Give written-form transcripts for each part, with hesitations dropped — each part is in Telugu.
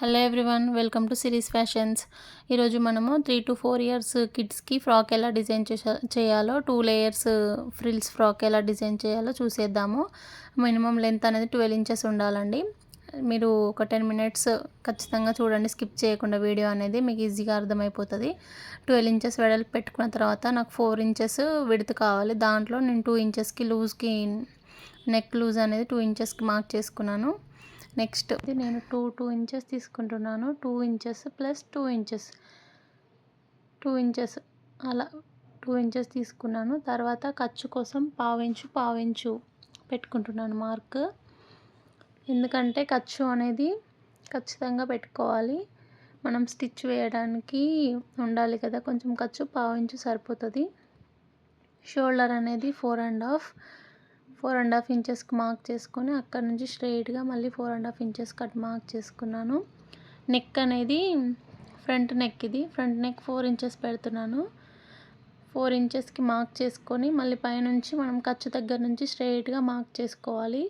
Hello everyone, welcome to series fashions. ఈరోజు మనము 3 to 4 ఇయర్స్ కిడ్స్కి ఫ్రాక్ ఎలా డిజైన్ చేయాలో 2 లేయర్స్ ఫ్రిల్స్ ఫ్రాక్ ఎలా డిజైన్ చేయాలో చూసేద్దాము. మినిమం లెంత్ అనేది 12 ఇంచెస్ ఉండాలండి. మీరు ఒక 10 మినిట్స్ ఖచ్చితంగా చూడండి, స్కిప్ చేయకుండా. వీడియో అనేది మీకు ఈజీగా అర్థమైపోతుంది. 12 ఇంచెస్ వెడల్పు పెట్టుకున్న తర్వాత నాకు 4 ఇంచెస్ విడ్త్ కావాలి. దాంట్లో నేను 2 ఇంచెస్కి లూజ్కి నెక్ లూజ్ అనేది 2 ఇంచెస్కి మార్క్ చేసుకున్నాను. నెక్స్ట్ నేను 2 ఇంచెస్ తీసుకుంటున్నాను. 2 ఇంచెస్ ప్లస్ 2 ఇంచెస్ 2 ఇంచెస్ అలా 2 ఇంచెస్ తీసుకున్నాను. తర్వాత ఖర్చు కోసం పావించు పెట్టుకుంటున్నాను మార్క్. ఎందుకంటే ఖర్చు అనేది ఖచ్చితంగా పెట్టుకోవాలి. మనం స్టిచ్ వేయడానికి ఉండాలి కదా, కొంచెం ఖర్చు పావించు సరిపోతుంది. షోల్డర్ అనేది 4.5 ఇంచెస్కి మార్క్ చేసుకొని అక్కడ నుంచి స్ట్రైట్గా మళ్ళీ 4.5 ఇంచెస్ కట్ మార్క్ చేసుకున్నాను. నెక్ అనేది ఫ్రంట్ నెక్, ఇది ఫ్రంట్ నెక్ 4 ఇంచెస్ పెడుతున్నాను. 4 ఇంచెస్కి మార్క్ చేసుకొని మళ్ళీ పైనుంచి మనం ఖర్చు దగ్గర నుంచి స్ట్రైట్గా మార్క్ చేసుకోవాలి.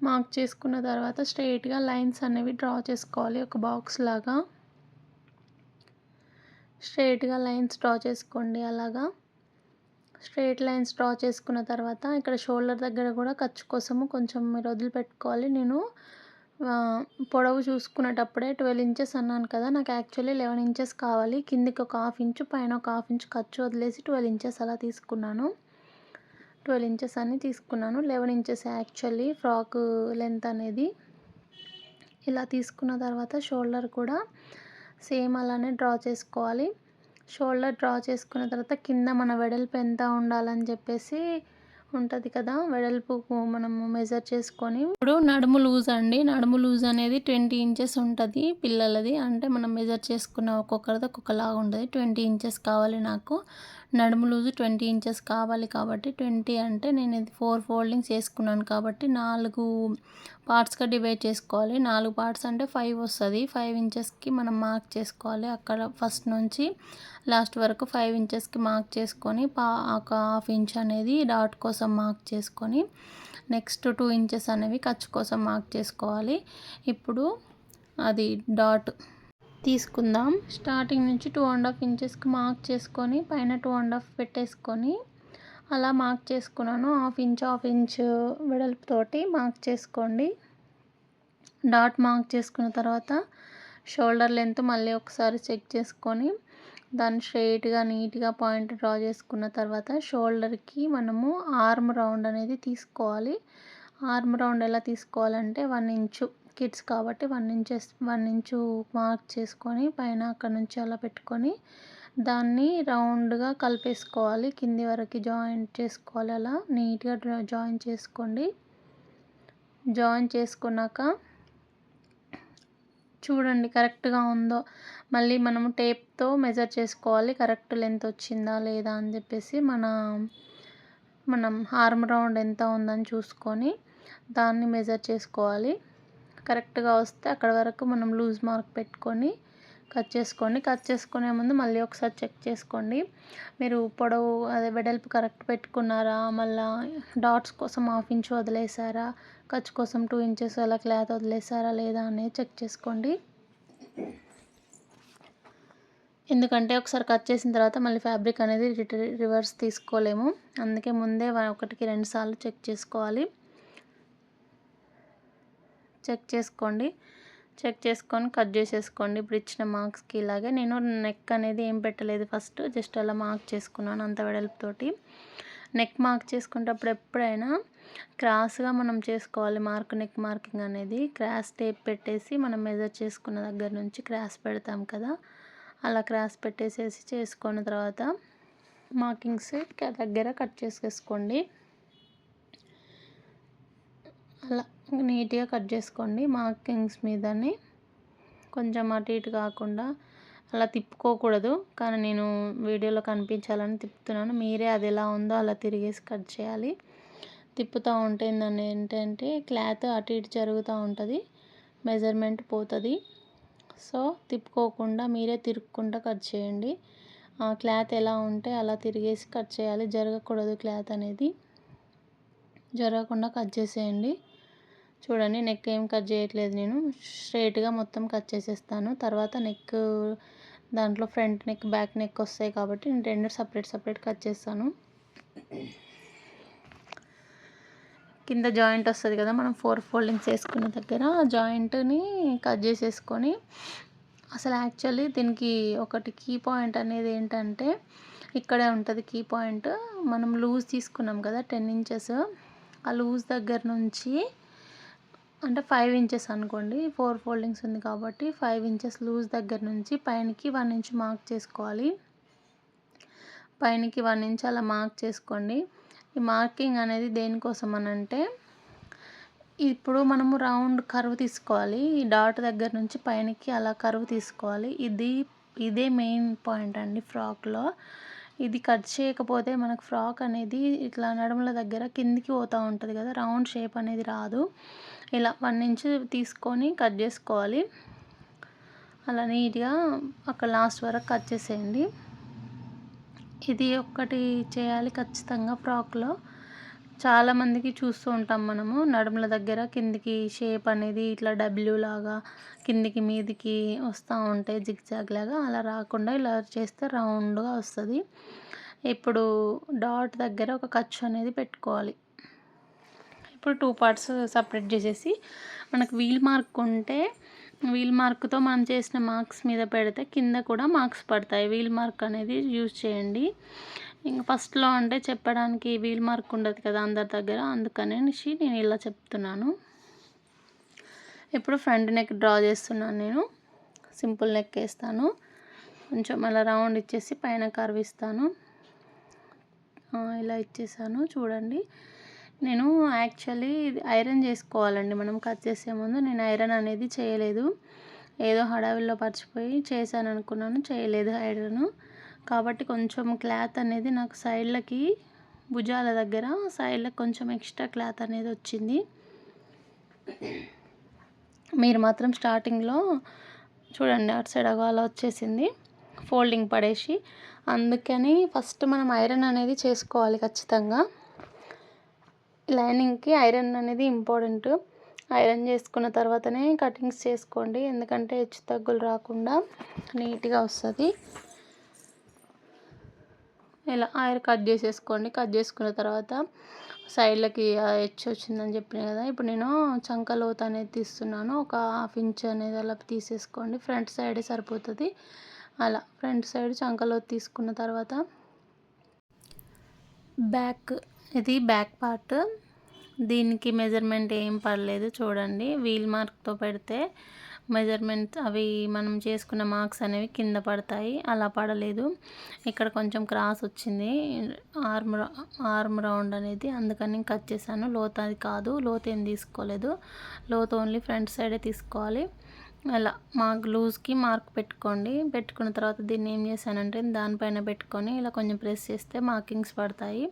మార్క్ చేసుకున్న తర్వాత స్ట్రైట్గా లైన్స్ అనేవి డ్రా చేసుకోవాలి. ఒక బాక్స్ లాగా స్ట్రైట్గా లైన్స్ డ్రా చేసుకోండి. అలాగా స్ట్రైట్ లైన్స్ డ్రా చేసుకున్న తర్వాత ఇక్కడ షోల్డర్ దగ్గర కూడా ఖర్చు కోసము కొంచెం మీరు వదిలిపెట్టుకోవాలి. నేను పొడవు చూసుకునేటప్పుడే 12 ఇంచెస్ అన్నాను కదా, నాకు యాక్చువల్లీ 11 ఇంచెస్ కావాలి. కిందికి ఒక 1/2 ఇంచు, పైన ఒక 1/2 ఇంచు ఖర్చు వదిలేసి 12 ఇంచెస్ అలా తీసుకున్నాను. 12 ఇంచెస్ అని తీసుకున్నాను. 11 ఇంచెస్ యాక్చువల్లీ ఫ్రాక్ లెంత్ అనేది. ఇలా తీసుకున్న తర్వాత షోల్డర్ కూడా సేమ్ అలానే డ్రా చేసుకోవాలి. షోల్డర్ డ్రా చేసుకున్న తర్వాత కింద మన వెడల్పు ఎంత ఉండాలని చెప్పేసి ఉంటుంది కదా, వెడల్పు మనము మెజర్ చేసుకొని. ఇప్పుడు నడుము లూజ్ అండి. నడుము లూజ్ అనేది 20 ఇంచెస్ ఉంటుంది పిల్లలది. అంటే మనం మెజర్ చేసుకున్న ఒక్కొక్కరిది ఒక్కొక్కలాగా ఉంటుంది. 20 ఇంచెస్ కావాలి నాకు. నడుము లూజు 20 ఇంచెస్ కావాలి కాబట్టి 20 అంటే నేను ఇది 4 ఫోల్డింగ్స్ వేసుకున్నాను కాబట్టి 4 పార్ట్స్గా డివైడ్ చేసుకోవాలి. 4 పార్ట్స్ అంటే 5 వస్తుంది. 5 ఇంచెస్కి మనం మార్క్ చేసుకోవాలి. అక్కడ ఫస్ట్ నుంచి లాస్ట్ వరకు 5 ఇంచెస్కి మార్క్ చేసుకొని ఒక 1/2 ఇంచ్ అనేది డాట్ కోసం మార్క్ చేసుకొని నెక్స్ట్ 2 ఇంచెస్ అనేవి ఖర్చు కోసం మార్క్ చేసుకోవాలి. ఇప్పుడు అది డాట్ తీసుకుందాం. స్టార్టింగ్ నుంచి 2.5 ఇంచెస్కి మార్క్ చేసుకొని పైన 2.5 పెట్టేసుకొని అలా మార్క్ చేసుకున్నాను. 1/2 ఇంచ్ వెడల్పుతోటి మార్క్ చేసుకోండి. డాట్ మార్క్ చేసుకున్న తర్వాత షోల్డర్ లెంత్ మళ్ళీ ఒకసారి చెక్ చేసుకొని దాన్ని స్ట్రైట్గా నీట్గా పాయింట్ డ్రా చేసుకున్న తర్వాత షోల్డర్కి మనము ఆర్మ్ రౌండ్ అనేది తీసుకోవాలి. ఆర్మ్ రౌండ్ ఎలా తీసుకోవాలంటే 1 ఇంచు కిడ్స్ కాబట్టి 1 ఇంచు మార్క్ చేసుకొని పైన అక్కడ నుంచి అలా పెట్టుకొని దాన్ని రౌండ్గా కలిపేసుకోవాలి. కింది వరకు జాయింట్ చేసుకోవాలి. అలా నీట్గా జాయిన్ చేసుకోండి. జాయిన్ చేసుకున్నాక చూడండి కరెక్ట్గా ఉందో, మళ్ళీ మనము టేప్తో మెజర్ చేసుకోవాలి కరెక్ట్ లెంత్ వచ్చిందా లేదా అని చెప్పేసి. మనం ఆర్మ్ రౌండ్ ఎంత ఉందని చూసుకొని దాన్ని మెజర్ చేసుకోవాలి. కరెక్ట్గా వస్తే అక్కడ వరకు మనం లూజ్ మార్క్ పెట్టుకొని కట్ చేసుకోండి. కట్ చేసుకునే ముందు మళ్ళీ ఒకసారి చెక్ చేసుకోండి, మీరు పొడవు అదే వెడల్పు కరెక్ట్ పెట్టుకున్నారా, మళ్ళీ డాట్స్ కోసం 1/2 ఇంచ్ వదిలేసారా, ఖర్చు కోసం 2 ఇంచెస్ అలా క్లాత్ వదిలేసారా లేదా అనేది చెక్ చేసుకోండి. ఎందుకంటే ఒకసారి కట్ చేసిన తర్వాత మళ్ళీ ఫ్యాబ్రిక్ అనేది రివర్స్ తీసుకోలేము. అందుకే ముందే 1కి 2 సార్లు చెక్ చేసుకోవాలి. చెక్ చేసుకోండి. చెక్ చేసుకొని కట్ చేసేసుకోండి. ఇప్పుడు ఇచ్చిన మార్క్స్కి ఇలాగే. నేను నెక్ అనేది ఏం పెట్టలేదు, ఫస్ట్ జస్ట్ అలా మార్క్ చేసుకున్నాను అంత వెడల్పుతోటి. నెక్ మార్క్ చేసుకునేటప్పుడు ఎప్పుడైనా క్రాస్గా మనం చేసుకోవాలి. నెక్ మార్కింగ్ అనేది క్రాస్ టేప్ పెట్టేసి మనం మెజర్ చేసుకున్న దగ్గర నుంచి క్రాస్ పెడతాం కదా, అలా క్రాస్ పెట్టేసేసి చేసుకున్న తర్వాత మార్కింగ్స్ దగ్గర కట్ చేసేసుకోండి. అలా నీట్గా కట్ చేసుకోండి. మార్కింగ్స్ మీదనే కొంచెం అటు ఇటు కాకుండా అలా తిప్పుకోకూడదు, కానీ నేను వీడియోలో కనిపించాలని తిప్పుతున్నాను. మీరే అది ఎలా ఉందో అలా తిరిగేసి కట్ చేయాలి. తిప్పుతూ ఉంటే ఏంటంటే క్లాత్ అటు ఇటు జరుగుతూ ఉంటుంది, మెజర్మెంట్ పోతుంది. సో తిప్పుకోకుండా మీరే తిరుక్కుంటూ కట్ చేయండి. క్లాత్ ఎలా ఉంటే అలా తిరిగేసి కట్ చేయాలి. జరగకూడదు, క్లాత్ అనేది జరగకుండా కట్ చేసేయండి. చూడండి నెక్ ఏం కట్ చేయట్లేదు, నేను స్ట్రైట్గా మొత్తం కట్ చేసేస్తాను. తర్వాత నెక్ దాంట్లో ఫ్రంట్ నెక్ బ్యాక్ నెక్ వస్తాయి కాబట్టి నేను రెండు సపరేట్ కట్ చేస్తాను. కింద జాయింట్ వస్తుంది కదా, మనం 4 ఫోల్డింగ్స్ వేసుకున్న దగ్గర జాయింట్ని కట్ చేసేసుకొని, అసలు యాక్చువల్లీ దీనికి ఒకటి కీ పాయింట్ అనేది ఏంటంటే ఇక్కడే ఉంటుంది కీ పాయింట్. మనం లూజ్ తీసుకున్నాం కదా 10 ఇంచెస్, ఆ లూజ్ దగ్గర నుంచి అంటే 5 ఇంచెస్ అనుకోండి, 4 ఫోల్డింగ్స్ ఉంది కాబట్టి 5 ఇంచెస్ లూజ్ దగ్గర నుంచి పైనకి 1 ఇంచ్ మార్క్ చేసుకోవాలి. పైనకి 1 ఇంచ్ అలా మార్క్ చేసుకోండి. ఈ మార్కింగ్ అనేది దేనికోసం అనంటే, ఇప్పుడు మనము రౌండ్ కర్వ్ తీసుకోవాలి. ఈ డాట్ దగ్గర నుంచి పైనకి అలా కర్వ్ తీసుకోవాలి. ఇదే మెయిన్ పాయింట్ అండి ఫ్రాక్లో. ఇది కట్ చేయకపోతే మనకు ఫ్రాక్ అనేది ఇట్లా నడుముల దగ్గర కిందికి పోతూ ఉంటుంది కదా, రౌండ్ షేప్ అనేది రాదు. ఇలా 1 ఇంచ్ తీసుకొని కట్ చేసుకోవాలి. అలా నీట్గా అక్కడ లాస్ట్ వరకు కట్ చేసేయండి. ఇది ఒక్కటి చేయాలి ఖచ్చితంగా ఫ్రాక్లో. చాలామందికి చూస్తూ ఉంటాం మనము, నడుముల దగ్గర కిందికి షేప్ అనేది ఇట్లా డబ్ల్యూ లాగా కిందికి మీదికి వస్తూ ఉంటాయి జిగ్జాగ్ లాగా. అలా రాకుండా ఇలా చేస్తే రౌండ్గా వస్తుంది. ఇప్పుడు డాట్ దగ్గర ఒక ఖర్చు అనేది పెట్టుకోవాలి. ఇప్పుడు 2 పార్ట్స్ సపరేట్ చేసేసి, మనకు వీల్ మార్క్ ఉంటే వీల్ మార్క్తో మనం చేసిన మార్క్స్ మీద పెడితే కింద కూడా మార్క్స్ పడతాయి. వీల్ మార్క్ అనేది యూజ్ చేయండి. ఇంకా ఫస్ట్లో అంటే చెప్పడానికి వీల్ మార్క్ ఉండదు కదా అందరి దగ్గర, అందుకనేసి నేను ఇలా చెప్తున్నాను. ఇప్పుడు ఫ్రంట్ నెక్ డ్రా చేస్తున్నాను. నేను సింపుల్ నెక్ వేస్తాను, కొంచెం అలా రౌండ్ ఇచ్చేసి పైన కర్వ్ ఇస్తాను. ఇలా ఇచ్చేసాను చూడండి. నేను యాక్చువల్లీ ఐరన్ చేసుకోవాలండి మనం కట్ చేసే ముందు. నేను ఐరన్ అనేది చేయలేదు, ఏదో హడావిల్లో మర్చిపోయి చేశాను అనుకున్నాను, చేయలేదు ఐరన్. కాబట్టి కొంచెం క్లాత్ అనేది నాకు సైడ్లకి భుజాల దగ్గర సైడ్లకు కొంచెం ఎక్స్ట్రా క్లాత్ అనేది వచ్చింది. మీరు మాత్రం స్టార్టింగ్లో చూడండి, అటు సైడ్ అలా వచ్చేసింది ఫోల్డింగ్ పడేసి. అందుకని ఫస్ట్ మనం ఐరన్ అనేది చేసుకోవాలి ఖచ్చితంగా. లైనింగ్కి ఐరన్ అనేది ఇంపార్టెంట్. ఐరన్ చేసుకున్న తర్వాతనే కటింగ్స్ చేసుకోండి, ఎందుకంటే హెచ్చు తగ్గులు రాకుండా నీట్గా వస్తుంది. ఇలా ఐరన్ కట్ చేసేసుకోండి. కట్ చేసుకున్న తర్వాత సైడ్లకి హెచ్చు వచ్చిందని చెప్పిన కదా, ఇప్పుడు నేను చంక లోతు అనేది తీస్తున్నాను. ఒక 1/2 ఇంచ్ అనేది అలా తీసేసుకోండి. ఫ్రంట్ సైడే సరిపోతుంది. అలా ఫ్రంట్ సైడ్ చంక లోతు తీసుకున్న తర్వాత ఇది బ్యాక్ పార్ట్. దీనికి మెజర్మెంట్ ఏం పడలేదు చూడండి. వీల్ మార్క్తో పెడితే మెజర్మెంట్ అవి మనం చేసుకున్న మార్క్స్ అనేవి కింద పడతాయి, అలా పడలేదు. ఇక్కడ కొంచెం క్రాస్ వచ్చింది ఆర్మ్ రౌండ్ అనేది, అందుకని కట్ చేశాను. లోతు అది కాదు, లోతు ఏం తీసుకోలేదు, లోతు ఓన్లీ ఫ్రంట్ సైడే తీసుకోవాలి. అలా లూజ్కి మార్క్ పెట్టుకోండి. పెట్టుకున్న తర్వాత దీన్ని ఏం చేశానంటే దానిపైన పెట్టుకొని ఇలా కొంచెం ప్రెస్ చేస్తే మార్కింగ్స్ పడతాయి.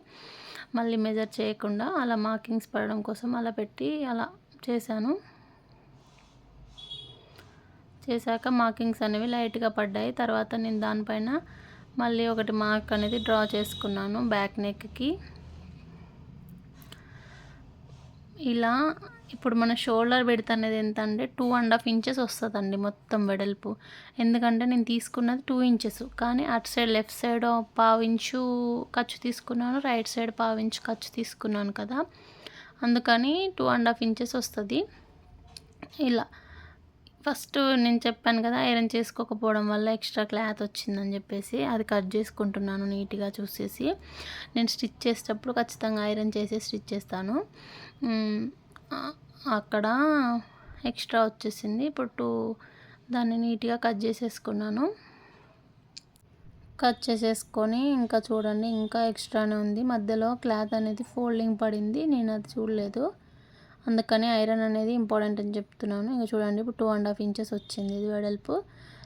మళ్ళీ మెజర్ చేయకుండా అలా మార్కింగ్స్ పడడం కోసం అలా పెట్టి అలా చేశాను. చేశాక మార్కింగ్స్ అనేవి లైట్గా పడ్డాయి. తర్వాత నేను దానిపైన మళ్ళీ ఒకటి మార్క్ అనేది డ్రా చేసుకున్నాను బ్యాక్ నెక్కి. ఇలా ఇప్పుడు మన షోల్డర్ బెడ్త్ అనేది ఎంత అంటే 2.5 ఇంచెస్ వస్తుందండి మొత్తం వెడల్పు. ఎందుకంటే నేను తీసుకున్నది 2 ఇంచెస్, కానీ అటు సైడ్ లెఫ్ట్ సైడ్ 1/2 ఇంచు ఖర్చు తీసుకున్నాను, రైట్ సైడ్ 1/2 ఇంచు ఖర్చు తీసుకున్నాను కదా, అందుకని 2.5 ఇంచెస్ వస్తుంది. ఇలా ఫస్ట్ నేను చెప్పాను కదా, ఐరన్ చేసుకోకపోవడం వల్ల ఎక్స్ట్రా క్లాత్ వచ్చిందని చెప్పేసి అది కట్ చేసుకుంటున్నాను నీట్గా చూసేసి. నేను స్టిచ్ చేసేటప్పుడు ఖచ్చితంగా ఐరన్ చేసి స్టిచ్ చేస్తాను. అక్కడ ఎక్స్ట్రా వచ్చేసింది. ఇప్పుడు దాన్ని నీట్గా కట్ చేసేసుకున్నాను. కట్ చేసేసుకొని ఇంకా చూడండి, ఇంకా ఎక్స్ట్రానే ఉంది. మధ్యలో క్లాత్ అనేది ఫోల్డింగ్ పడింది, నేను అది చూడలేదు, అందుకని ఐరన్ అనేది ఇంపార్టెంట్ అని చెప్తున్నాను. ఇంకా చూడండి, ఇప్పుడు 2.5 ఇంచెస్ వచ్చింది ఇది వెడల్పు.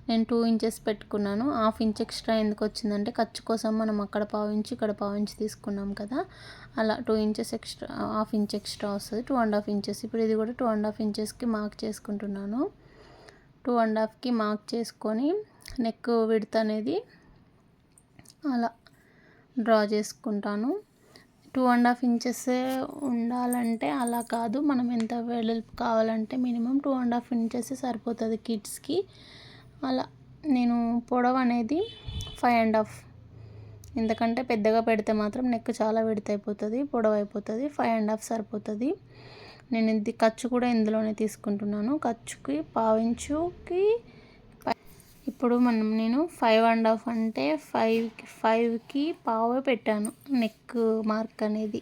నేను 2 ఇంచెస్ పెట్టుకున్నాను. 1/2 ఇంచ్ ఎక్స్ట్రా ఎందుకు వచ్చిందంటే ఖర్చు కోసం మనం అక్కడ 1/2 ఇంచ్ ఇక్కడ 1/2 ఇంచ్ తీసుకున్నాం కదా, అలా 2 ఇంచెస్ ఎక్స్ట్రా 1/2 ఇంచ్ ఎక్స్ట్రా వస్తుంది. 2.5 ఇంచెస్. ఇప్పుడు ఇది కూడా 2.5 ఇంచెస్కి మార్క్ చేసుకుంటున్నాను. 2.5కి మార్క్ చేసుకొని నెక్ విడ్త్ అనేది అలా డ్రా చేసుకుంటాను. 2.5 ఇంచెసే ఉండాలంటే అలా కాదు. మనం ఎంత వెడల్పు కావాలంటే మినిమమ్ 2.5 ఇంచెస్ సరిపోతుంది కిడ్స్‌కి. అలా నేను పొడవు అనేది 5.5. ఎందుకంటే పెద్దగా పెడితే మాత్రం నెక్ చాలా విడ్త్ అయిపోతుంది, పొడవు అయిపోతుంది. 5.5 సరిపోతుంది. నేను ఇది ఖర్చు కూడా ఇందులోనే తీసుకుంటున్నాను. ఖర్చుకి పావించుకి ఇప్పుడు నేను 5.5 అంటే 5కి పావే పెట్టాను నెక్ మార్క్ అనేది.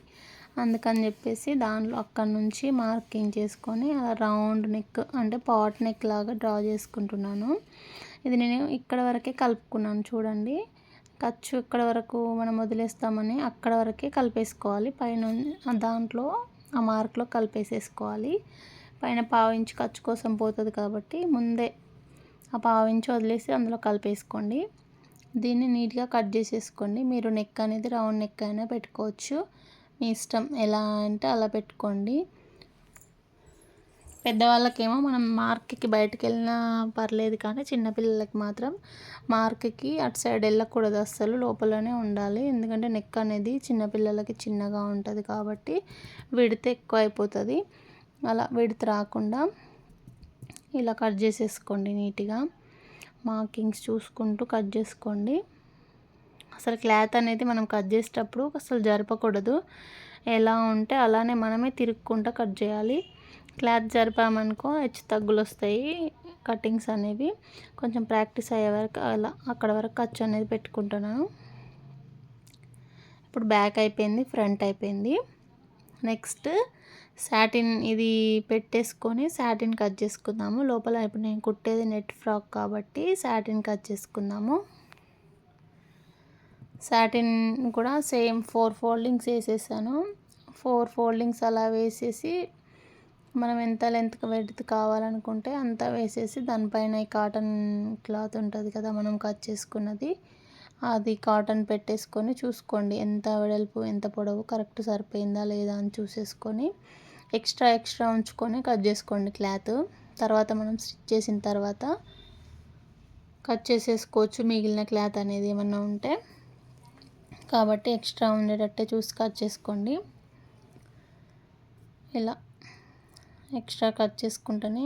అందుకని చెప్పేసి దాంట్లో అక్కడి నుంచి మార్కింగ్ చేసుకొని అలా రౌండ్ నెక్ అంటే పాట్ నెక్ లాగా డ్రా చేసుకుంటున్నాను. ఇది నేను ఇక్కడ వరకే కలుపుకున్నాను చూడండి. ఖర్చు ఇక్కడ వరకు మనం వదిలేస్తామని అక్కడ వరకే కలిపేసుకోవాలి. పైన దాంట్లో ఆ మార్క్లో కలిపేసేసుకోవాలి. పైన పావించి ఖర్చు కోసం పోతుంది కాబట్టి ముందే ఆ పావించి వదిలేసి అందులో కలిపేసుకోండి. దీన్ని నీట్గా కట్ చేసేసుకోండి. మీరు నెక్ అనేది రౌండ్ నెక్ అయినా పెట్టుకోవచ్చు, మీ ఇష్టం ఎలా అంటే అలా పెట్టుకోండి. పెద్దవాళ్ళకేమో మనం మార్క్కి బయటకు వెళ్ళినా పర్లేదు, కానీ చిన్నపిల్లలకి మాత్రం మార్క్కి అటు సైడ్ వెళ్ళకూడదు, అస్సలు లోపలనే ఉండాలి. ఎందుకంటే నెక్ అనేది చిన్నపిల్లలకి చిన్నగా ఉంటుంది కాబట్టి విడత ఎక్కువ అయిపోతుంది. అలా విడత రాకుండా ఇలా కట్ చేసేసుకోండి. నీట్గా మార్కింగ్స్ చూసుకుంటూ కట్ చేసుకోండి. అసలు క్లాత్ అనేది మనం కట్ చేసేటప్పుడు అసలు జరపకూడదు. ఎలా ఉంటే అలానే మనమే తిరుక్కుంటూ కట్ చేయాలి. క్లాత్ జరిపామనుకో హెచ్చు తగ్గులు వస్తాయి కటింగ్స్ అనేవి. కొంచెం ప్రాక్టీస్ అయ్యే వరకు అలా అక్కడ వరకు ఖర్చు అనేది పెట్టుకుంటున్నాను. ఇప్పుడు బ్యాక్ అయిపోయింది, ఫ్రంట్ అయిపోయింది. నెక్స్ట్ సాటిన్ ఇది పెట్టేసుకొని సాటిన్ కట్ చేసుకుందాము. లోపల ఇప్పుడు నేను కుట్టేది నెట్ ఫ్రాక్ కాబట్టి సాటిన్ కట్ చేసుకుందాము. సాటిన్ కూడా సేమ్ 4 ఫోల్డింగ్స్ వేసేసాను. 4 ఫోల్డింగ్స్ అలా వేసేసి మనం ఎంత లెంత్ విడ్త్ కావాలనుకుంటే అంత వేసేసి దానిపైన ఈ కాటన్ క్లాత్ ఉంటుంది కదా మనం కట్ చేసుకున్నది, అది కాటన్ పెట్టేసుకొని చూసుకోండి ఎంత వెడల్పు ఎంత పొడవు కరెక్ట్ సరిపోయిందా లేదా అని చూసేసుకొని ఎక్స్ట్రా ఉంచుకొని కట్ చేసుకోండి క్లాత్. తర్వాత మనం స్టిచ్ చేసిన తర్వాత కట్ చేసేసుకోవచ్చు మిగిలిన క్లాత్ అనేది ఏమన్నా ఉంటే. కాబట్టి ఎక్స్ట్రా ఉండేటట్టే చూసి కట్ చేసుకోండి. ఇలా ఎక్స్ట్రా కట్ చేసుకుంటేనే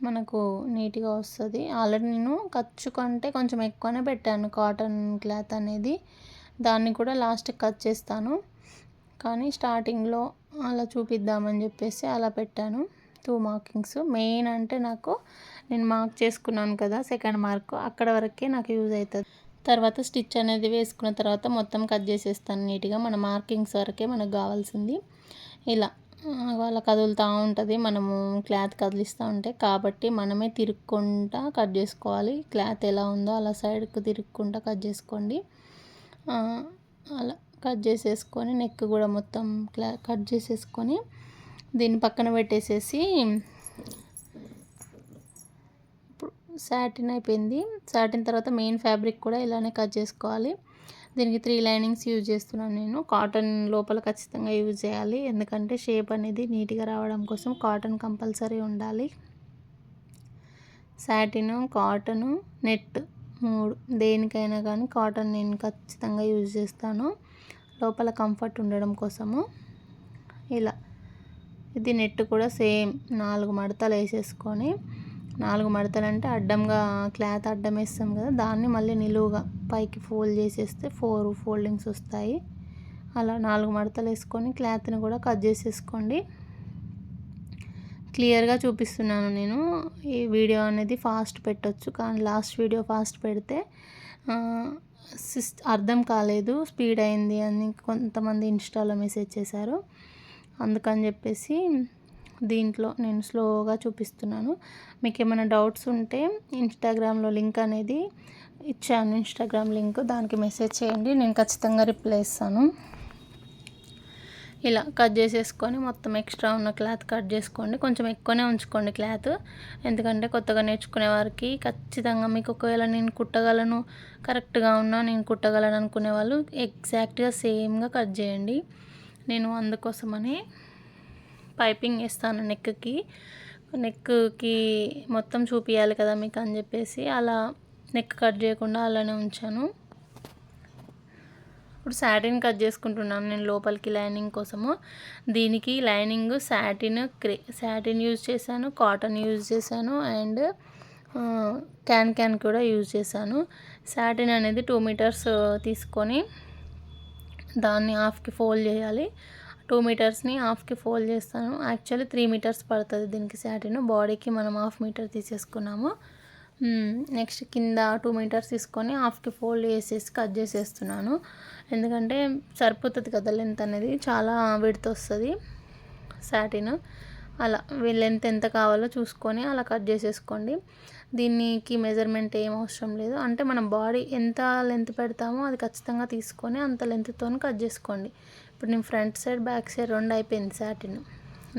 మనకు నీట్గా వస్తుంది. ఆల్రెడీ నేను ఖర్చు కంటే కొంచెం ఎక్కువనే పెట్టాను కాటన్ క్లాత్ అనేది. దాన్ని కూడా లాస్ట్కి కట్ చేస్తాను, కానీ స్టార్టింగ్లో అలా చూపిద్దామని చెప్పేసి అలా పెట్టాను. 2 మార్కింగ్స్ మెయిన్ అంటే నేను మార్క్ చేసుకున్నాను కదా సెకండ్ మార్క్, అక్కడ వరకే నాకు యూజ్ అవుతుంది. తర్వాత స్టిచ్ అనేది వేసుకున్న తర్వాత మొత్తం కట్ చేసేస్తాను నీట్గా. మన మార్కింగ్స్ వరకే మనకు కావాల్సింది. ఇలా వాళ్ళ కదులుతూ ఉంటుంది, మనము క్లాత్ కదిలిస్తూ ఉంటే, కాబట్టి మనమే తిరుక్కుంటా కట్ చేసుకోవాలి. క్లాత్ ఎలా ఉందో అలా సైడ్కి తిరుక్కుంటా కట్ చేసుకోండి. అలా కట్ చేసేసుకొని నెక్ కూడా మొత్తం కట్ చేసేసుకొని దీన్ని పక్కన పెట్టేసేసి ఇప్పుడు సాటిన్ అయిపోయింది. సాటిన్ తర్వాత మెయిన్ ఫ్యాబ్రిక్ కూడా ఇలానే కట్ చేసుకోవాలి. దీనికి 3 లైనింగ్స్ యూజ్ చేస్తున్నాను నేను. కాటన్ లోపల ఖచ్చితంగా యూజ్ చేయాలి, ఎందుకంటే షేప్ అనేది నీట్గా రావడం కోసం కాటన్ కంపల్సరీ ఉండాలి. సాటిన్, కాటను, నెట్ 3 దేనికైనా కానీ కాటన్ నేను ఖచ్చితంగా యూజ్ చేస్తాను లోపల కంఫర్ట్ ఉండడం కోసము. ఇలా ఇది నెట్ కూడా సేమ్ 4 మడతలు వేసేసుకొని, 4 మడతలు అంటే అడ్డంగా క్లాత్ అడ్డం వేస్తాం కదా, దాన్ని మళ్ళీ నిలువుగా పైకి ఫోల్డ్ చేసేస్తే 4 ఫోల్డింగ్స్ వస్తాయి. అలా 4 మడతలు వేసుకొని క్లాత్ని కూడా కట్ చేసేసుకోండి. క్లియర్గా చూపిస్తున్నాను నేను. ఈ వీడియో అనేది ఫాస్ట్ పెట్టొచ్చు, కానీ లాస్ట్ వీడియో ఫాస్ట్ పెడితే అర్థం కాలేదు, స్పీడ్ అయింది అని కొంతమంది ఇన్స్టాలో మెసేజ్ చేశారు. అందుకని చెప్పేసి దీంట్లో నేను స్లోగా చూపిస్తున్నాను. మీకు ఏమైనా డౌట్స్ ఉంటే ఇన్స్టాగ్రామ్లో లింక్ అనేది ఇచ్చాను, ఇన్స్టాగ్రామ్ లింక్, దానికి మెసేజ్ చేయండి, నేను ఖచ్చితంగా రిప్లై ఇస్తాను. ఇలా కట్ చేసేసుకొని మొత్తం ఎక్స్ట్రా ఉన్న క్లాత్ కట్ చేసుకోండి. కొంచెం ఎక్కువనే ఉంచుకోండి క్లాత్, ఎందుకంటే కొత్తగా నేర్చుకునే వారికి ఖచ్చితంగా మీకు ఒకవేళ నేను కుట్టగలను, కరెక్ట్గా ఉన్నా నేను కుట్టగలను అనుకునే వాళ్ళు ఎగ్జాక్ట్గా సేమ్గా కట్ చేయండి. నేను అందుకోసమని పైపింగ్ వేస్తాను నెక్కి మొత్తం చూపించాలి కదా మీకు అని చెప్పేసి అలా నెక్ కట్ చేయకుండా అలానే ఉంచాను. ఇప్పుడు సాటిన్ కట్ చేసుకుంటున్నాను నేను లోపలికి లైనింగ్ కోసము. దీనికి లైనింగ్ సాటిన్ యూజ్ చేశాను, కాటన్ యూజ్ చేశాను అండ్ క్యాన్ కూడా యూజ్ చేశాను. సాటిన్ అనేది 2 మీటర్స్ తీసుకొని దాన్ని హాఫ్కి ఫోల్డ్ చేయాలి. 2 మీటర్స్ని హాఫ్కి ఫోల్డ్ చేస్తాను. యాక్చువల్లీ 3 మీటర్స్ పడుతుంది దీనికి సాటిన్. బాడీకి మనం 1/2 మీటర్ తీసేసుకున్నాము. నెక్స్ట్ కింద 2 మీటర్స్ తీసుకొని హాఫ్కి ఫోల్డ్ చేసేసి కట్ చేసేస్తున్నాను. ఎందుకంటే సరిపోతుంది కదా లెంత్ అనేది, చాలా విడ్త్ వస్తుంది సాటిన్. అలా లెంత్ ఎంత కావాలో చూసుకొని అలా కట్ చేసేసుకోండి. దీనికి మెజర్మెంట్ ఏం అవసరం లేదు. అంటే మనం బాడీ ఎంత లెంత్ పెడతామో అది ఖచ్చితంగా తీసుకొని అంత లెంత్తో కట్ చేసుకోండి. ఇప్పుడు నేను ఫ్రంట్ సైడ్ బ్యాక్ సైడ్ 2 అయిపోయింది సాటిన్.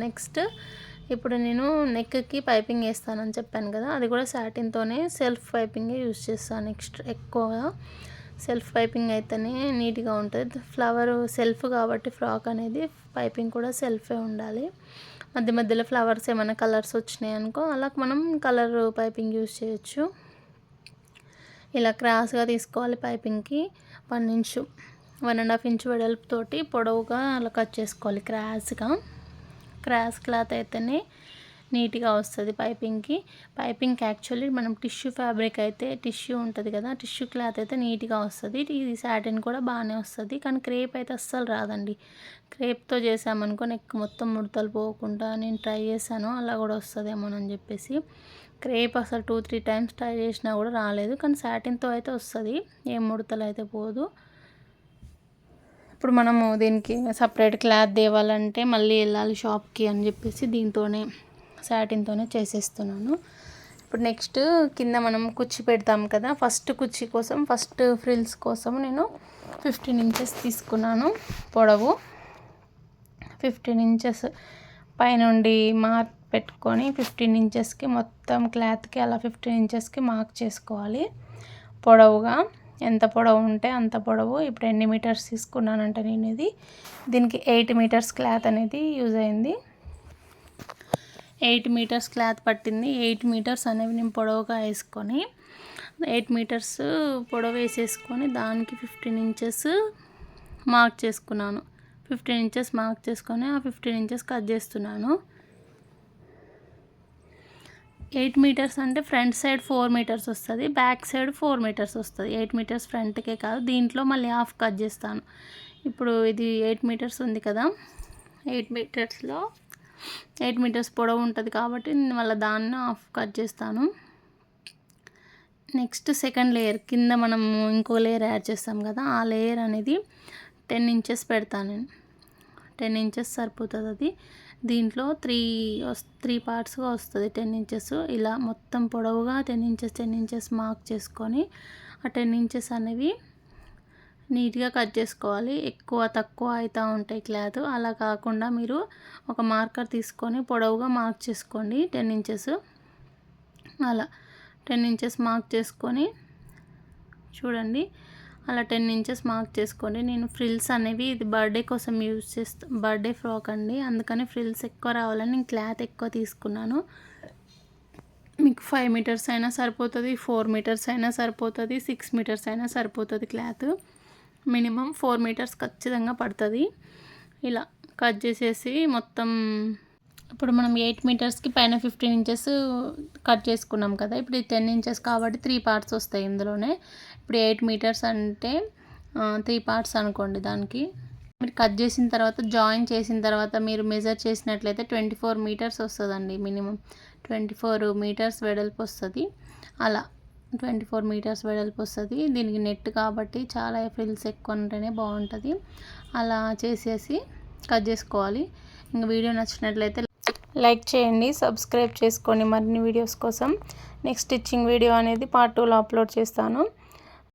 నెక్స్ట్ ఇప్పుడు నేను నెక్కి పైపింగ్ వేస్తానని చెప్పాను కదా, అది కూడా సాటిన్తోనే సెల్ఫ్ పైపింగే యూజ్ చేస్తాను. నెక్స్ట్ ఎక్కువగా సెల్ఫ్ పైపింగ్ అయితేనే నీట్గా ఉంటుంది. ఫ్లవర్ సెల్ఫ్ కాబట్టి ఫ్రాక్ అనేది పైపింగ్ కూడా సెల్ఫే ఉండాలి. మధ్య మధ్యలో ఫ్లవర్స్ ఏమైనా కలర్స్ వచ్చినాయి అనుకో, అలా మనం కలర్ పైపింగ్ యూజ్ చేయొచ్చు. ఇలా క్రాస్గా తీసుకోవాలి. పైపింగ్కి 1 ఇంచు 1.5 ఇంచు వెడల్పుతోటి పొడవుగా అలా కట్ చేసుకోవాలి. క్రాస్ క్లాత్ అయితేనే నీట్గా వస్తుంది పైపింగ్కి. యాక్చువల్లీ మనం టిష్యూ ఫ్యాబ్రిక్ అయితే టిష్యూ ఉంటుంది కదా, టిష్యూ క్లాత్ అయితే నీట్గా వస్తుంది. ఇది సాటిన్ కూడా బాగానే వస్తుంది, కానీ క్రేప్ అయితే అస్సలు రాదండి. క్రేప్తో చేసామనుకో నెక్ మొత్తం ముడతలు పోకుండా నేను ట్రై చేశాను, అలా కూడా వస్తుందేమోనని చెప్పేసి. క్రేప్ అసలు 2-3 టైమ్స్ ట్రై చేసినా కూడా రాలేదు, కానీ సాటిన్తో అయితే వస్తుంది, ఏం ముడతలు అయితే పోదు. ఇప్పుడు మనము దీనికి సపరేట్ క్లాత్ తేవాలంటే మళ్ళీ వెళ్ళాలి షాప్కి అని చెప్పేసి సాటిన్తోనే చేసేస్తున్నాను. ఇప్పుడు నెక్స్ట్ కింద మనం కుచ్చి పెడతాం కదా, ఫస్ట్ ఫ్రిల్స్ కోసం నేను 15 ఇంచెస్ తీసుకున్నాను పొడవు. 15 ఇంచెస్ పైనుండి మార్క్ పెట్టుకొని 15 ఇంచెస్కి మొత్తం క్లాత్కి అలా 15 ఇంచెస్కి మార్క్ చేసుకోవాలి పొడవుగా. ఎంత పొడవు ఉంటే అంత పొడవు. ఇప్పుడు ఎన్ని మీటర్స్ తీసుకున్నానంటే నేను దీనికి 8 మీటర్స్ క్లాత్ అనేది యూజ్ అయింది. 8 మీటర్స్ క్లాత్ పట్టింది. 8 మీటర్స్ అనేవి నేను పొడవుగా వేసుకొని 8 మీటర్స్ పొడవు వేసేసుకొని దానికి 15 ఇంచెస్ మార్క్ చేసుకున్నాను. 15 ఇంచెస్ మార్క్ చేసుకొని ఆ 15 ఇంచెస్ కట్ చేస్తున్నాను. 8 మీటర్స్ అంటే ఫ్రంట్ సైడ్ 4 మీటర్స్ వస్తుంది, బ్యాక్ సైడ్ 4 మీటర్స్ వస్తుంది. 8 మీటర్స్ ఫ్రంట్కే కాదు, దీంట్లో మళ్ళీ హాఫ్ కట్ చేస్తాను. ఇప్పుడు ఇది 8 మీటర్స్ ఉంది కదా, 8 మీటర్స్లో 8 మీటర్స్ పొడవు ఉంటుంది కాబట్టి మళ్ళీ దాన్ని హాఫ్ కట్ చేస్తాను. నెక్స్ట్ సెకండ్ లేయర్ కింద మనం ఇంకో లేయర్ యాడ్ చేస్తాం కదా, ఆ లేయర్ అనేది 10 ఇంచెస్ పెడతాను నేను. 10 ఇంచెస్ సరిపోతుంది అది. దీంట్లో 3 పార్ట్స్గా వస్తుంది 10 ఇంచెస్. ఇలా మొత్తం పొడవుగా 10 ఇంచెస్ మార్క్ చేసుకొని ఆ 10 ఇంచెస్ అనేవి నీట్గా కట్ చేసుకోవాలి. ఎక్కువ తక్కువ అవుతూ ఉంటాయి క్లాత్, అలా కాకుండా మీరు ఒక మార్కర్ తీసుకొని పొడవుగా మార్క్ చేసుకోండి 10 ఇంచెస్. అలా 10 ఇంచెస్ మార్క్ చేసుకొని చూడండి, అలా 10 ఇంచెస్ మార్క్ చేసుకోండి. నేను ఫ్రిల్స్ అనేవి ఇది బర్త్డే కోసం యూజ్ చేస్తాను, బర్త్డే ఫ్రాక్ అండి, అందుకని ఫ్రిల్స్ ఎక్కువ రావాలని నేను క్లాత్ ఎక్కువ తీసుకున్నాను. మీకు 5 మీటర్స్ అయినా సరిపోతుంది, 4 మీటర్స్ అయినా సరిపోతుంది, 6 మీటర్స్ అయినా సరిపోతుంది. క్లాత్ మినిమం 4 మీటర్స్ ఖచ్చితంగా పడుతుంది. ఇలా కట్ చేసేసి మొత్తం ఇప్పుడు మనం 8 మీటర్స్కి పైన 15 ఇంచెస్ కట్ చేసుకున్నాం కదా, ఇప్పుడు 10 ఇంచెస్ కాబట్టి 3 పార్ట్స్ వస్తాయి ఇందులోనే. ఇప్పుడు 8 మీటర్స్ అంటే 3 పార్ట్స్ అనుకోండి. దానికి మీరు కట్ చేసిన తర్వాత జాయిన్ చేసిన తర్వాత మీరు మెజర్ చేసినట్లయితే 24 మీటర్స్ వస్తుందండి. మినిమం 24 మీటర్స్ వెడల్పు వస్తుంది. అలా 24 మీటర్స్ వెడల్పు వస్తుంది. దీనికి నెట్ కాబట్టి చాలా ఫ్రిల్స్ ఎక్కువ ఉంటేనే బాగుంటుంది. అలా చేసేసి కట్ చేసుకోవాలి. ఇంకా వీడియో నచ్చినట్లయితే లైక్ చేయండి, సబ్స్క్రైబ్ చేసుకోండి మరిన్ని వీడియోస్ కోసం. నెక్స్ట్ స్టిచ్చింగ్ వీడియో అనేది పార్ట్ 2లో అప్లోడ్ చేస్తాను.